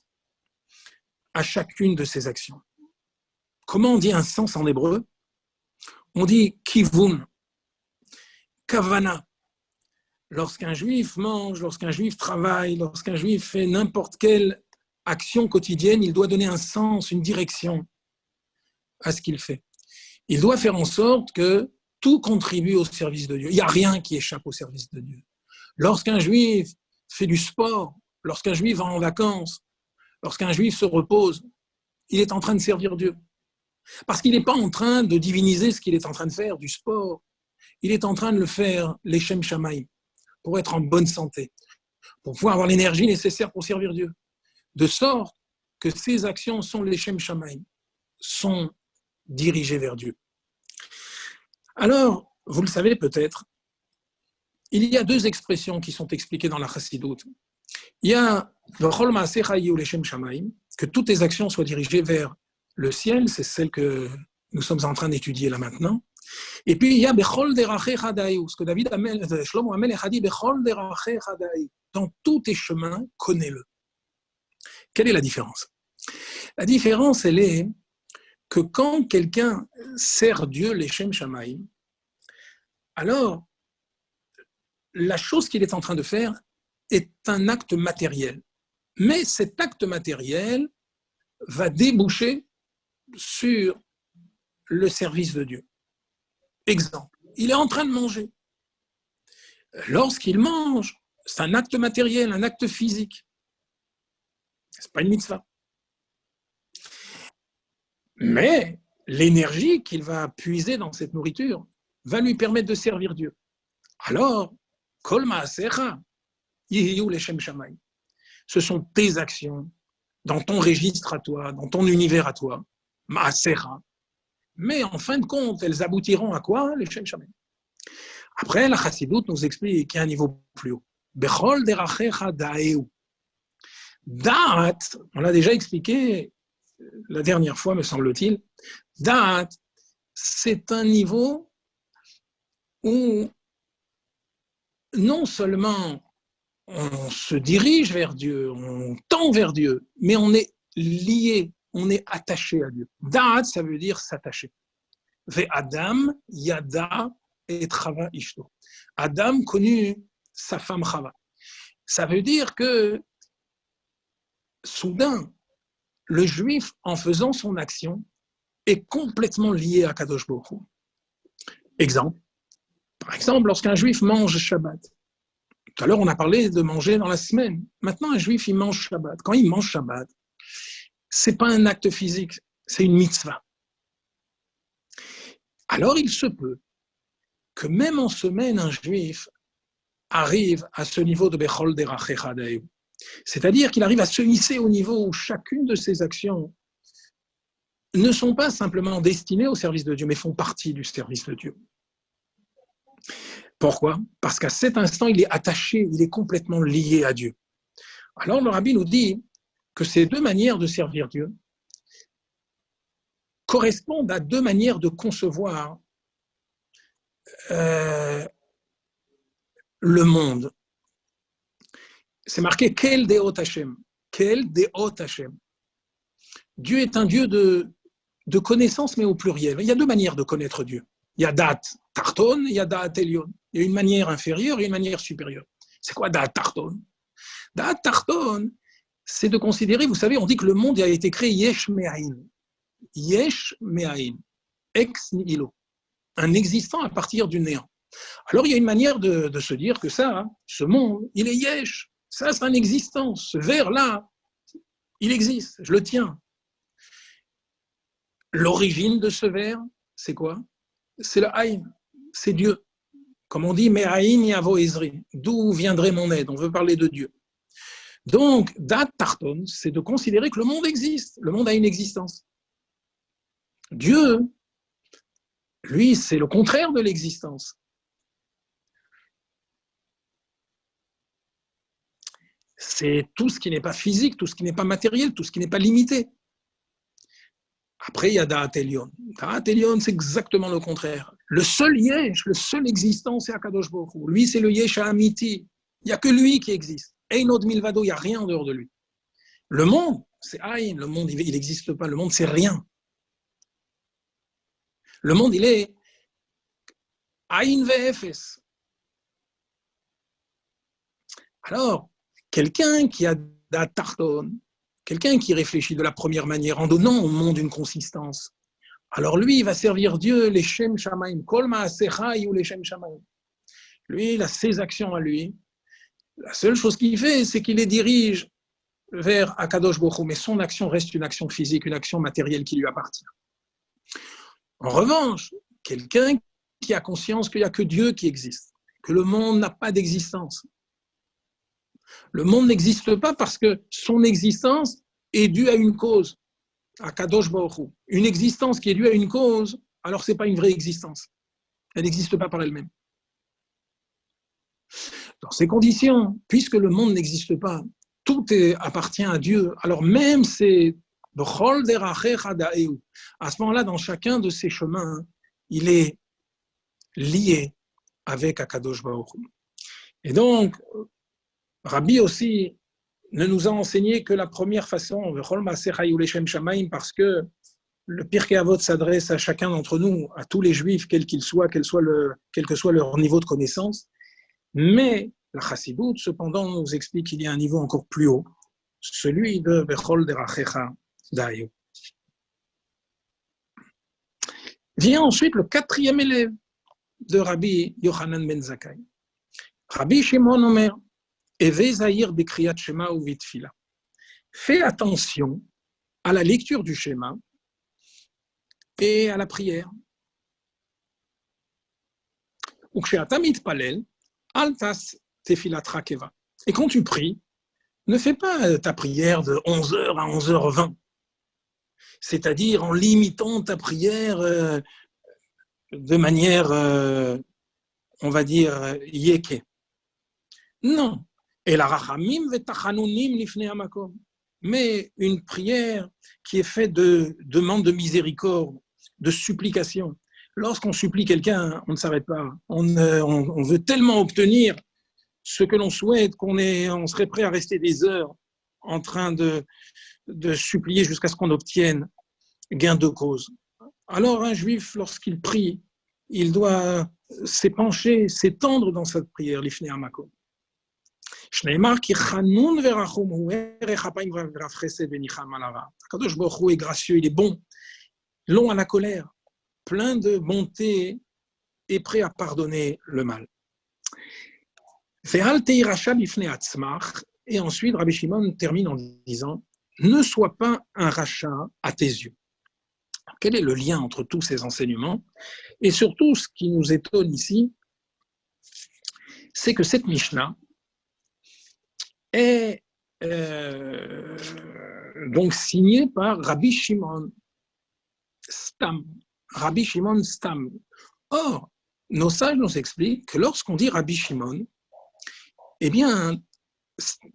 à chacune de ses actions. Comment on dit un sens en hébreu? On dit kivun, kavana. Lorsqu'un juif mange, lorsqu'un juif travaille, lorsqu'un juif fait n'importe quelle action quotidienne, il doit donner un sens, une direction à ce qu'il fait. Il doit faire en sorte que tout contribue au service de Dieu. Il n'y a rien qui échappe au service de Dieu. Lorsqu'un juif fait du sport, lorsqu'un juif va en vacances, lorsqu'un juif se repose, il est en train de servir Dieu. Parce qu'il n'est pas en train de diviniser ce qu'il est en train de faire, du sport. Il est en train de le faire, l'Eshem Shamaï, pour être en bonne santé, pour pouvoir avoir l'énergie nécessaire pour servir Dieu. De sorte que ces actions sont l'Eshem Shamaï, sont dirigées vers Dieu. Alors, vous le savez peut-être, il y a deux expressions qui sont expliquées dans la Chassidoute. Il y a que toutes les actions soient dirigées vers le ciel, c'est celle que nous sommes en train d'étudier là maintenant. Et puis il y a ce que Shlomo HaMelech a dit, dans tous tes chemins, connais-le. Quelle est la différence? La différence, elle est que quand quelqu'un sert Dieu, l'Eshem Shamaïm, alors la chose qu'il est en train de faire est un acte matériel. Mais cet acte matériel va déboucher sur le service de Dieu. Exemple, il est en train de manger. Lorsqu'il mange, c'est un acte matériel, un acte physique. Ce n'est pas une mitzvah. Mais l'énergie qu'il va puiser dans cette nourriture va lui permettre de servir Dieu. Alors, Kol Ma'asecha, Yihiyu Leshem Shamaï. Ce sont tes actions, dans ton registre à toi, dans ton univers à toi, Ma'asecha. Mais en fin de compte, elles aboutiront à quoi? Leshem Shamaï. Après, la Chassidoute nous explique qu'il y a un niveau plus haut. Bechol derachecha da'eu. Da'at, on l'a déjà expliqué la dernière fois, me semble-t-il. Da'at, c'est un niveau où non seulement on se dirige vers Dieu, on tend vers Dieu, mais on est lié, on est attaché à Dieu. Da'at, ça veut dire s'attacher. Ve Adam, Yada et Chava Ishto. Adam connut sa femme Chava. Ça veut dire que soudain, le juif, en faisant son action, est complètement lié à Kadosh Baruch Hu. Exemple. Par exemple, lorsqu'un juif mange Shabbat. Tout à l'heure, on a parlé de manger dans la semaine. Maintenant, un juif, il mange Shabbat. Quand il mange Shabbat, ce n'est pas un acte physique, c'est une mitzvah. Alors, il se peut que même en semaine, un juif arrive à ce niveau de Bechol derachecha da'eu. C'est-à-dire qu'il arrive à se hisser au niveau où chacune de ses actions ne sont pas simplement destinées au service de Dieu, mais font partie du service de Dieu. Pourquoi? Parce qu'à cet instant, il est attaché, il est complètement lié à Dieu. Alors le Rabbi nous dit que ces deux manières de servir Dieu correspondent à deux manières de concevoir le monde. C'est marqué Kel Deot Hashem. Kel Deot Hashem. Dieu est un Dieu de connaissance, mais au pluriel. Il y a deux manières de connaître Dieu. Il y a Da'at Tarton, il y a Da'at Elyon. Il y a une manière inférieure et une manière supérieure. C'est quoi Da'at Tarton? Da'at Tarton, c'est de considérer, vous savez, on dit que le monde a été créé Yesh Me'ain. Yesh Me'ain. Ex nihilo. Un existant à partir du néant. Alors il y a une manière de se dire que ça, ce monde, il est Yesh. Ça, c'est un existant. Ce verre-là, il existe. Je le tiens. L'origine de ce verre, c'est quoi? C'est le Haïn, c'est Dieu. Comme on dit, Me'aïn yavo ezri, d'où viendrait mon aide? On veut parler de Dieu. Donc, Dat Tarton, c'est de considérer que le monde existe, le monde a une existence. Dieu, lui, c'est le contraire de l'existence. C'est tout ce qui n'est pas physique, tout ce qui n'est pas matériel, tout ce qui n'est pas limité. Après, il y a Da'at Elyon. Da'at Elyon, c'est exactement le contraire. Le seul Yesh, le seul existant, c'est Akadosh Baruch Hu. Lui, c'est le Yesh Amiti. Il n'y a que lui qui existe. Einod Milvado, il n'y a rien en dehors de lui. Le monde, c'est Aïn. Le monde, il n'existe pas. Le monde, c'est rien. Le monde, il est Aïn Ve'efes. Alors, quelqu'un qui a Da'at Tarton, quelqu'un qui réfléchit de la première manière en donnant au monde une consistance, alors lui, il va servir Dieu, les Shem Shamaim, Kol Ma'asechai ou les Shem Shamaim. Lui, il a ses actions à lui. La seule chose qu'il fait, c'est qu'il les dirige vers Akadosh Baruch Hu, mais son action reste une action physique, une action matérielle qui lui appartient. En revanche, quelqu'un qui a conscience qu'il n'y a que Dieu qui existe, que le monde n'a pas d'existence. Le monde n'existe pas parce que son existence est due à une cause, à Kadosh Baruch Hu. Une existence qui est due à une cause, alors ce n'est pas une vraie existence. Elle n'existe pas par elle-même. Dans ces conditions, puisque le monde n'existe pas, tout appartient à Dieu, alors même c'est à ce moment-là, dans chacun de ces chemins, il est lié avec Akadosh Baruch Hu. Et donc, Rabbi aussi ne nous a enseigné que la première façon, parce que le Pirkei Avot s'adresse à chacun d'entre nous, à tous les Juifs, quel que soit leur niveau de connaissance. Mais la Chassidoute, cependant, nous explique qu'il y a un niveau encore plus haut, celui de Bechol Derachecha Dayu. Vient ensuite le quatrième élève de Rabbi Yochanan ben Zakkai. Rabbi Shimon Omer, Eve Zahir Bekriyat Shema ou Vitfila. Fais attention à la lecture du schéma et à la prière. Et quand tu pries, ne fais pas ta prière de 11h à 11h20, c'est-à-dire en limitant ta prière de manière, on va dire, yéké. Non. Mais une prière qui est faite de demande de miséricorde, de supplication. Lorsqu'on supplie quelqu'un, on ne s'arrête pas. On veut tellement obtenir ce que l'on souhaite qu'on serait prêt à rester des heures en train de supplier jusqu'à ce qu'on obtienne gain de cause. Alors un juif, lorsqu'il prie, il doit s'épancher, s'étendre dans cette prière, l'ifnei hamakom. Kadosh Baruch Hu est gracieux, il est bon, long à la colère, plein de bonté et prêt à pardonner le mal. Et ensuite, Rabbi Shimon termine en disant, ne sois pas un rachat à tes yeux. Quel est le lien entre tous ces enseignements? Et surtout, ce qui nous étonne ici, c'est que cette Mishnah est donc signée par Rabbi Shimon Stam. Rabbi Shimon Stam. Or, nos sages nous expliquent que lorsqu'on dit Rabbi Shimon, eh bien,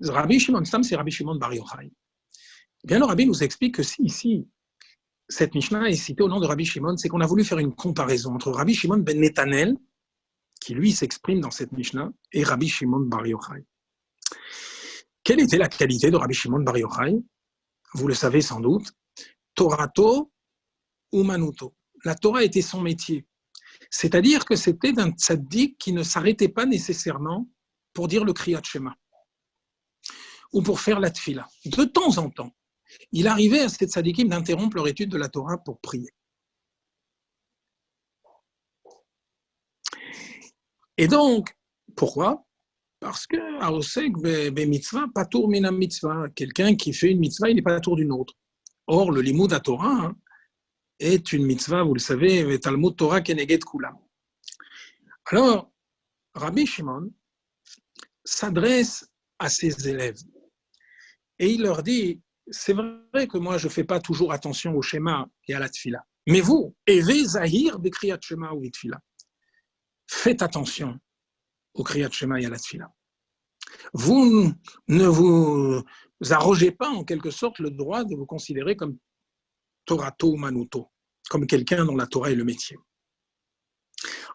Rabbi Shimon Stam, c'est Rabbi Shimon Bar Yochai. Eh bien, le Rabbi nous explique que si ici, cette Mishnah est citée au nom de Rabbi Shimon, c'est qu'on a voulu faire une comparaison entre Rabbi Shimon ben Netanel, qui lui s'exprime dans cette Mishnah, et Rabbi Shimon Bar Yochai. Quelle était la qualité de Rabbi Shimon Bar Yochai? Vous le savez sans doute. Torato umanuto. La Torah était son métier. C'est-à-dire que c'était un tzaddik qui ne s'arrêtait pas nécessairement pour dire le Kriyat Shema ou pour faire la tfila. De temps en temps, il arrivait à ces tzaddikim d'interrompre leur étude de la Torah pour prier. Et donc, pourquoi? Parce que Aosek be mitzvah, patour mina mitzvah. Quelqu'un qui fait une mitzvah, il n'est pas patour d'une autre. Or, le limud à Torah est une mitzvah, vous le savez, Talmud Torah keneged kulam. Alors, Rabbi Shimon s'adresse à ses élèves et il leur dit, c'est vrai que moi je ne fais pas toujours attention au schéma et à la tfila, mais vous, Eve Zahir de Kriyat Shema ou tfila, faites attention au Kriyat Shema et à la tfila. Vous ne vous arrogez pas en quelque sorte le droit de vous considérer comme Torato Manuto, comme quelqu'un dont la Torah est le métier.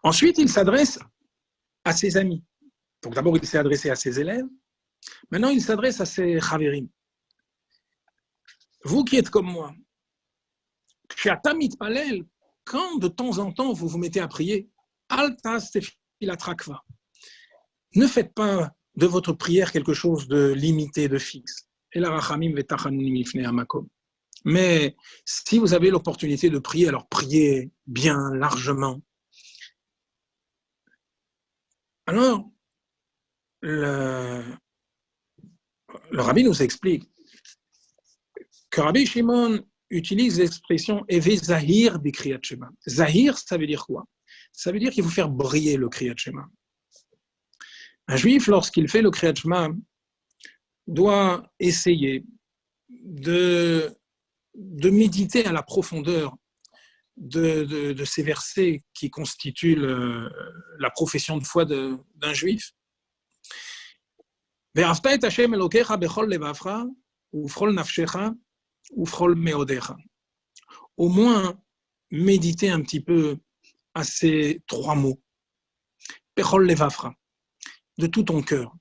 Ensuite, il s'adresse à ses amis. Donc d'abord, il s'est adressé à ses élèves. Maintenant, il s'adresse à ses chaverim. Vous qui êtes comme moi, quand de temps en temps vous vous mettez à prier, ne faites pas de votre prière quelque chose de limité, de fixe. Mais si vous avez l'opportunité de prier, alors priez bien, largement. Alors, le rabbi nous explique que Rabbi Shimon utilise l'expression Eve Zahir bi Kriyat Shema. Zahir, ça veut dire quoi? Ça veut dire qu'il faut faire briller le Kriyat Shema. Un juif, lorsqu'il fait le Kriyat Shema, doit essayer de méditer à la profondeur de ces versets qui constituent la profession de foi d'un juif. Ve'afta et Hashem Elokecha bechol levavcha uvchol nafshecha uvchol meodecha. Au moins, méditer un petit peu à ces trois mots. Bechol levavcha, de tout ton cœur.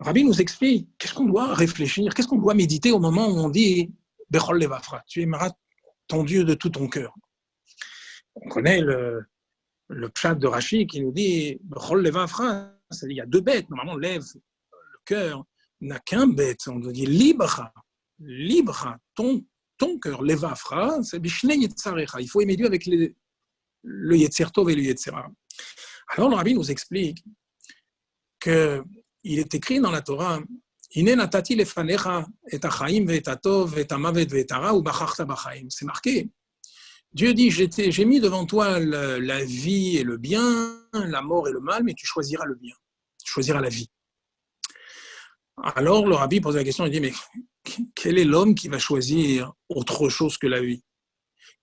Le Rabbi nous explique qu'est-ce qu'on doit réfléchir, qu'est-ce qu'on doit méditer au moment où on dit bechol levavcha, tu aimeras ton Dieu de tout ton cœur. On connaît le pshat de Rashi qui nous dit bechol levavcha, c'est-à-dire il y a deux bêtes, normalement le cœur n'a qu'un bête, on dit libra, ton cœur, levafra, c'est bishnei yetzarecha. Il faut aimer Dieu avec le yetzer tov et le yetzer hara. Alors le Rabbi nous explique qu'il est écrit dans la Torah, Hine natati lefanecha et hachaim ve'et hatov ve'et hamavet ve'et hara ubachachta bachaim. C'est marqué. Dieu dit, j'ai mis devant toi la vie et le bien, la mort et le mal, mais tu choisiras le bien, tu choisiras la vie. Alors le rabbi pose la question, il dit, mais quel est l'homme qui va choisir autre chose que la vie?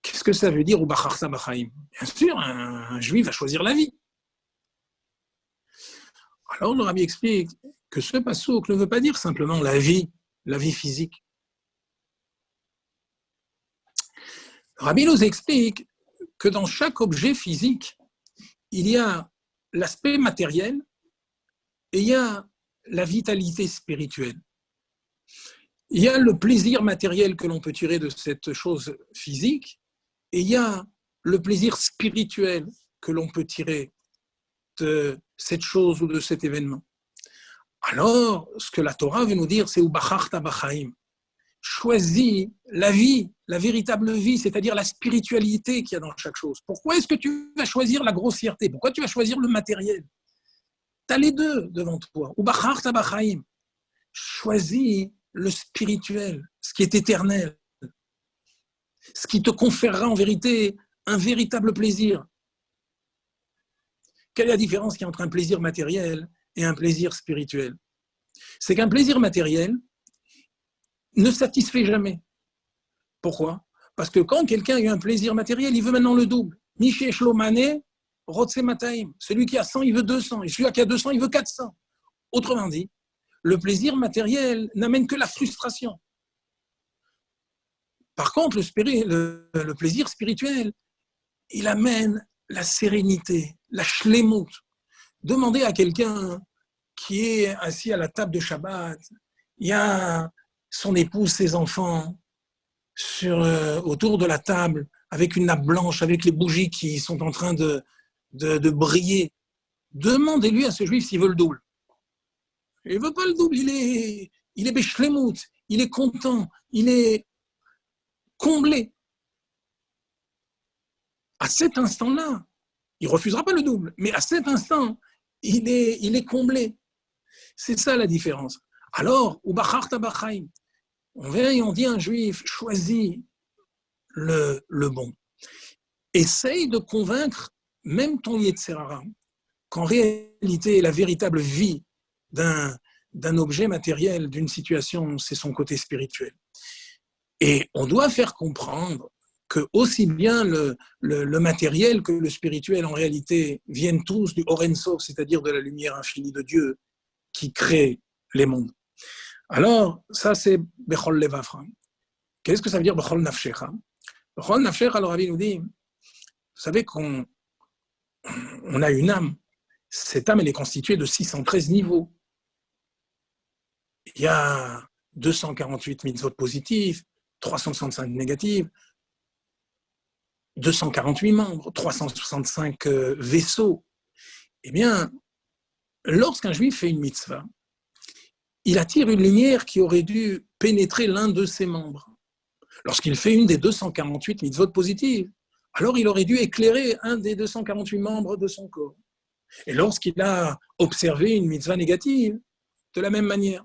Qu'est-ce que ça veut dire, ubacharta bachaim? Bien sûr, un juif va choisir la vie. Alors le rabbi explique que ce passouk ne veut pas dire simplement la vie physique. Le rabbi nous explique que dans chaque objet physique, il y a l'aspect matériel et il y a la vitalité spirituelle. Il y a le plaisir matériel que l'on peut tirer de cette chose physique et il y a le plaisir spirituel que l'on peut tirer de cette chose ou de cet événement. Alors, ce que la Torah veut nous dire, c'est ubacharta bachaim. Choisis la vie, la véritable vie, c'est-à-dire la spiritualité qu'il y a dans chaque chose. Pourquoi est-ce que tu vas choisir la grossièreté? Pourquoi tu vas choisir le matériel? Tu as les deux devant toi. Ubacharta bachaim. Choisis le spirituel, ce qui est éternel, ce qui te conférera en vérité un véritable plaisir. Quelle est la différence qu'il y a entre un plaisir matériel et un plaisir spirituel? C'est qu'un plaisir matériel ne satisfait jamais. Pourquoi? Parce que quand quelqu'un a eu un plaisir matériel, il veut maintenant le double. Miché Shlomane, Rotse Mataim. Celui qui a 100, il veut 200. Et celui qui a 200, il veut 400. Autrement dit, le plaisir matériel n'amène que la frustration. Par contre, le plaisir spirituel, il amène la sérénité, la shlemut. Demandez à quelqu'un qui est assis à la table de Shabbat il y a son épouse, ses enfants, autour de la table, avec une nappe blanche, avec les bougies qui sont en train de briller. Demandez-lui à ce juif s'il veut le double. Il ne veut pas le double, il est béchlemout, il est content, il est comblé. À cet instant-là, il ne refusera pas le double, mais à cet instant, il est comblé. C'est ça la différence. Alors, on vient et on dit à un juif, choisis le bon. Essaye de convaincre même ton Yetzerara qu'en réalité, la véritable vie d'un objet matériel, d'une situation, c'est son côté spirituel. Et on doit faire comprendre que aussi bien le matériel que le spirituel, en réalité, viennent tous du Oren Sof, c'est-à-dire de la lumière infinie de Dieu qui crée les mondes. Alors, ça, c'est Bechol Levavra. Qu'est-ce que ça veut dire Bechol Nafshecha? Bechol Nafshecha, le Rabbi nous dit, vous savez qu'on a une âme. Cette âme, elle est constituée de 613 niveaux. Il y a 248 mitzvot positifs, 365 négatifs, 248 membres, 365 vaisseaux. Eh bien, lorsqu'un juif fait une mitzvah, il attire une lumière qui aurait dû pénétrer l'un de ses membres. Lorsqu'il fait une des 248 mitzvot positives, alors il aurait dû éclairer un des 248 membres de son corps. Et lorsqu'il a observé une mitzvah négative, de la même manière.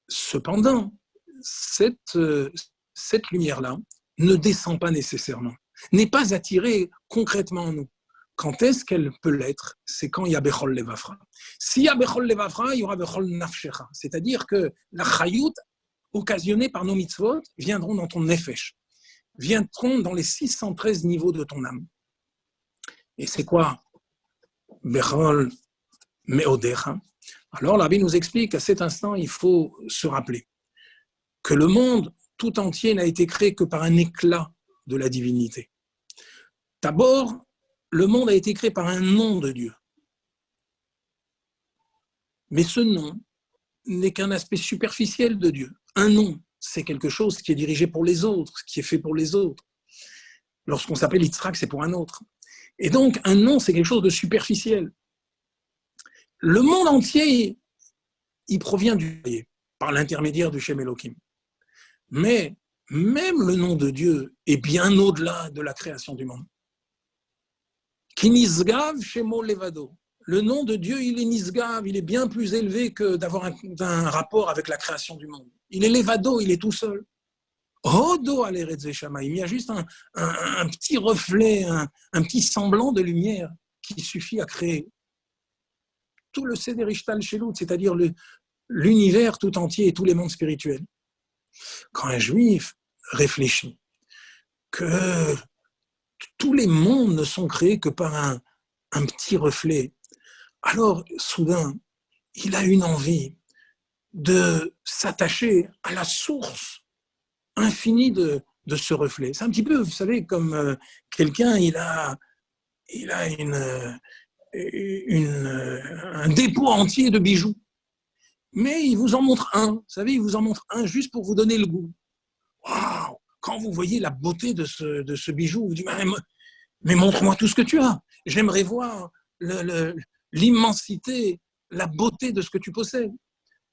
Cependant, cette lumière-là ne descend pas nécessairement, n'est pas attirée concrètement en nous. Quand est-ce qu'elle peut l'être? C'est quand il y a Bechol Levavra. S'il y a Bechol Levavra, il y aura Bechol Nafshecha. C'est-à-dire que la chayut occasionnée par nos mitzvot viendront dans ton nefesh, viendront dans les 613 niveaux de ton âme. Et c'est quoi Bechol Meodecha? Alors l'Abbé nous explique qu'à cet instant, il faut se rappeler que le monde tout entier n'a été créé que par un éclat de la divinité. D'abord, le monde a été créé par un nom de Dieu. Mais ce nom n'est qu'un aspect superficiel de Dieu. Un nom, c'est quelque chose qui est dirigé pour les autres, qui est fait pour les autres. Lorsqu'on s'appelle Yitzhak, c'est pour un autre. Et donc, un nom, c'est quelque chose de superficiel. Le monde entier, il provient du Dieu, par l'intermédiaire du Shem Elohim. Mais même le nom de Dieu est bien au-delà de la création du monde. Ki nisgav shemo levado. Le nom de Dieu, il est nisgav, il est bien plus élevé que d'avoir un rapport avec la création du monde. Il est levado, il est tout seul. Hodo aleretz veshamayim. Il y a juste un petit reflet, un petit semblant de lumière qui suffit à créer tout le Seder Ishtal Shelut, c'est-à-dire l'univers tout entier et tous les mondes spirituels. Quand un juif réfléchit que tous les mondes ne sont créés que par un petit reflet, alors soudain, il a une envie de s'attacher à la source infinie de ce reflet. C'est un petit peu, vous savez, comme quelqu'un, il a un dépôt entier de bijoux. Mais il vous en montre un, vous savez, il vous en montre un juste pour vous donner le goût. Waouh! Quand vous voyez la beauté de ce bijou, vous dites, mais montre-moi tout ce que tu as. J'aimerais voir l'immensité, la beauté de ce que tu possèdes.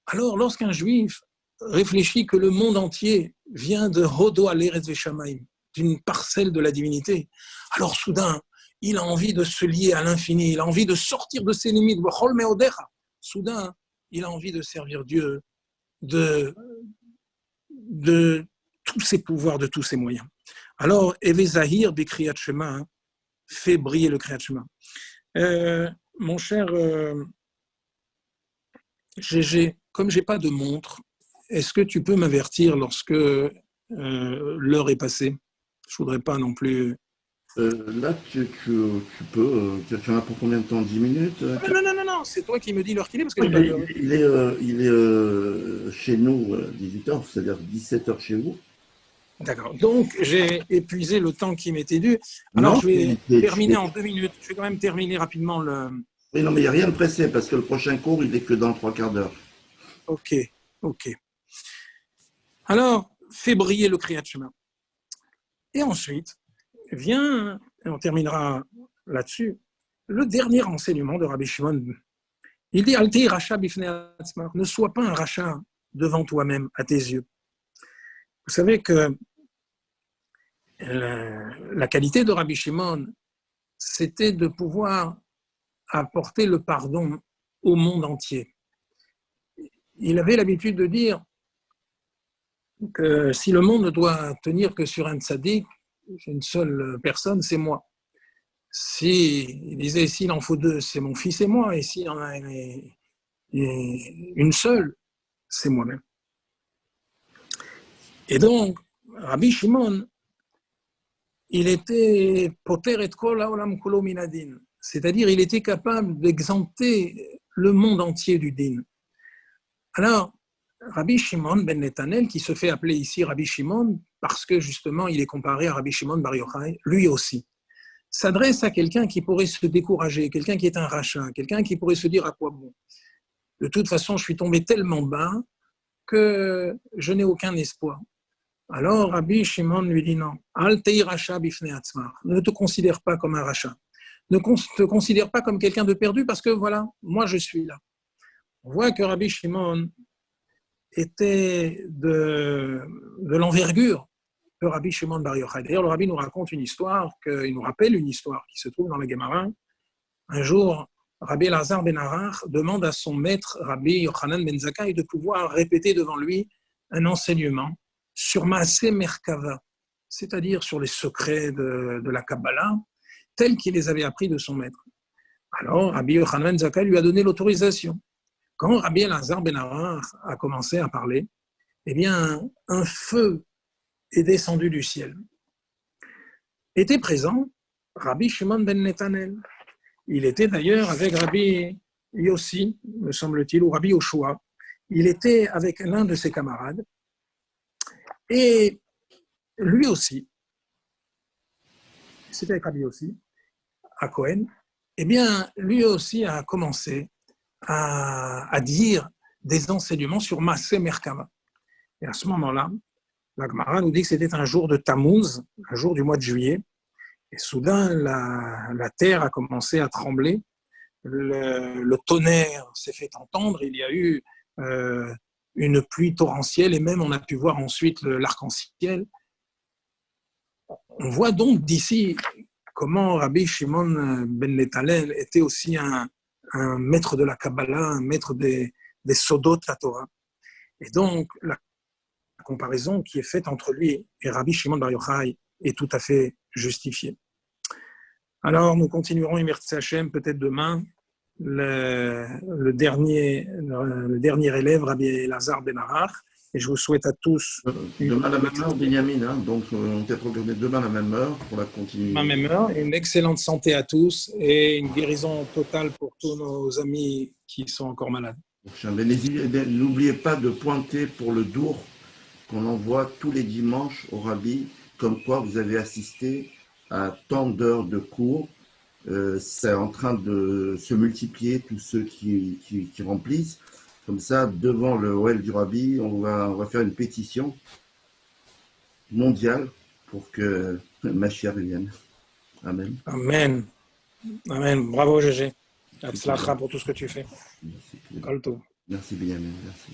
Alors, lorsqu'un juif réfléchit que le monde entier vient de Hodo Aleretz Veshamayim, d'une parcelle de la divinité, alors soudain, il a envie de se lier à l'infini, il a envie de sortir de ses limites. Soudain, il a envie de servir Dieu de tous ses pouvoirs, de tous ses moyens. Alors, Eve Zahir, Bekriyat Shema, fait briller le Kriyat Shema. Mon cher Gégé, comme je n'ai pas de montre, est-ce que tu peux m'avertir lorsque l'heure est passée? Je ne voudrais pas non plus... Là, tu peux. Tu en as pour combien de temps? 10 minutes? Non, c'est toi qui me dis l'heure qu'il est parce que j'ai pas d'heure. Il est chez nous 18h, c'est-à-dire 17h chez vous. D'accord. Donc, j'ai épuisé le temps qui m'était dû. Alors, je vais terminer en 2 minutes. Je vais quand même terminer rapidement le... Oui, non, mais il n'y a rien de pressé parce que le prochain cours, il n'est que dans 3/4 d'heure. Ok. Ok. Alors, fais briller le Kriyat Shema. Et ensuite, vient, et on terminera là-dessus, le dernier enseignement de Rabbi Shimon. Il dit, Alti Racha bifnei atzmach, ne sois pas un rachat devant toi-même, à tes yeux. Vous savez que la qualité de Rabbi Shimon, c'était de pouvoir apporter le pardon au monde entier. Il avait l'habitude de dire que si le monde ne doit tenir que sur un tzaddik, une seule personne, c'est moi. Il disait, s'il en faut deux, c'est mon fils et moi, et s'il y en a une seule, c'est moi-même. Et donc, Rabbi Shimon, il était poter et kol haolam kulo min hadin, c'est-à-dire il était capable d'exempter le monde entier du din. Alors, Rabbi Shimon ben Netanel, qui se fait appeler ici Rabbi Shimon, parce que justement il est comparé à Rabbi Shimon bar Yochai, lui aussi, s'adresse à quelqu'un qui pourrait se décourager, quelqu'un qui est un rachat, quelqu'un qui pourrait se dire à quoi bon. De toute façon, je suis tombé tellement bas que je n'ai aucun espoir. Alors Rabbi Shimon lui dit non, Al tei racha bifnei atzmach, ne te considère pas comme un rachat, ne te considère pas comme quelqu'un de perdu parce que voilà, moi je suis là. On voit que Rabbi Shimon était de l'envergure de Rabbi Shimon bar Yochai. D'ailleurs, le Rabbi nous raconte une histoire, il nous rappelle une histoire qui se trouve dans la Gemara. Un jour, Rabbi Elazar ben Arach demande à son maître, Rabbi Yochanan ben Zakkai, de pouvoir répéter devant lui un enseignement sur Maaseh Merkava, c'est-à-dire sur les secrets de la Kabbalah, tels qu'il les avait appris de son maître. Alors, Rabbi Yochanan ben Zakkai lui a donné l'autorisation. Quand Rabbi Elazar ben Arach a commencé à parler, eh bien, un feu est descendu du ciel. Était présent Rabbi Shimon ben Netanel. Il était d'ailleurs avec Rabbi Yossi, me semble-t-il, ou Rabbi Yoshua. Il était avec l'un de ses camarades. Et lui aussi, c'était avec Rabbi Yossi, à Cohen, eh bien, lui aussi a commencé à dire des enseignements sur Maaseh Merkava. Et à ce moment-là, la Gemara nous dit que c'était un jour de Tammuz, un jour du mois de juillet, et soudain, la terre a commencé à trembler, le tonnerre s'est fait entendre, il y a eu une pluie torrentielle, et même on a pu voir ensuite l'arc-en-ciel. On voit donc d'ici comment Rabbi Shimon ben Netanel était aussi un maître de la Kabbalah, un maître des Sodot la Torah. Et donc, la comparaison qui est faite entre lui et Rabbi Shimon bar Yochai est tout à fait justifiée. Alors, nous continuerons, Mirtze Hashem, peut-être demain, le dernier élève, Rabbi Elazar ben Arach. Et je vous souhaite à tous... Demain à la même heure, Benjamin, hein, donc on peut programmer demain à la même heure pour la continuer. À la même heure, une excellente santé à tous et une guérison totale pour tous nos amis qui sont encore malades. N'oubliez pas de pointer pour le dour qu'on envoie tous les dimanches au Rabbi, comme quoi vous avez assisté à tant d'heures de cours. C'est en train de se multiplier, tous ceux qui remplissent. Comme ça, devant le OL du Rabbi, on va faire une pétition mondiale pour que Mashiach revienne. Amen. Amen. Amen. Bravo, Gégé. Hatzlacha pour tout ce que tu fais. Merci, Benjamin. Merci.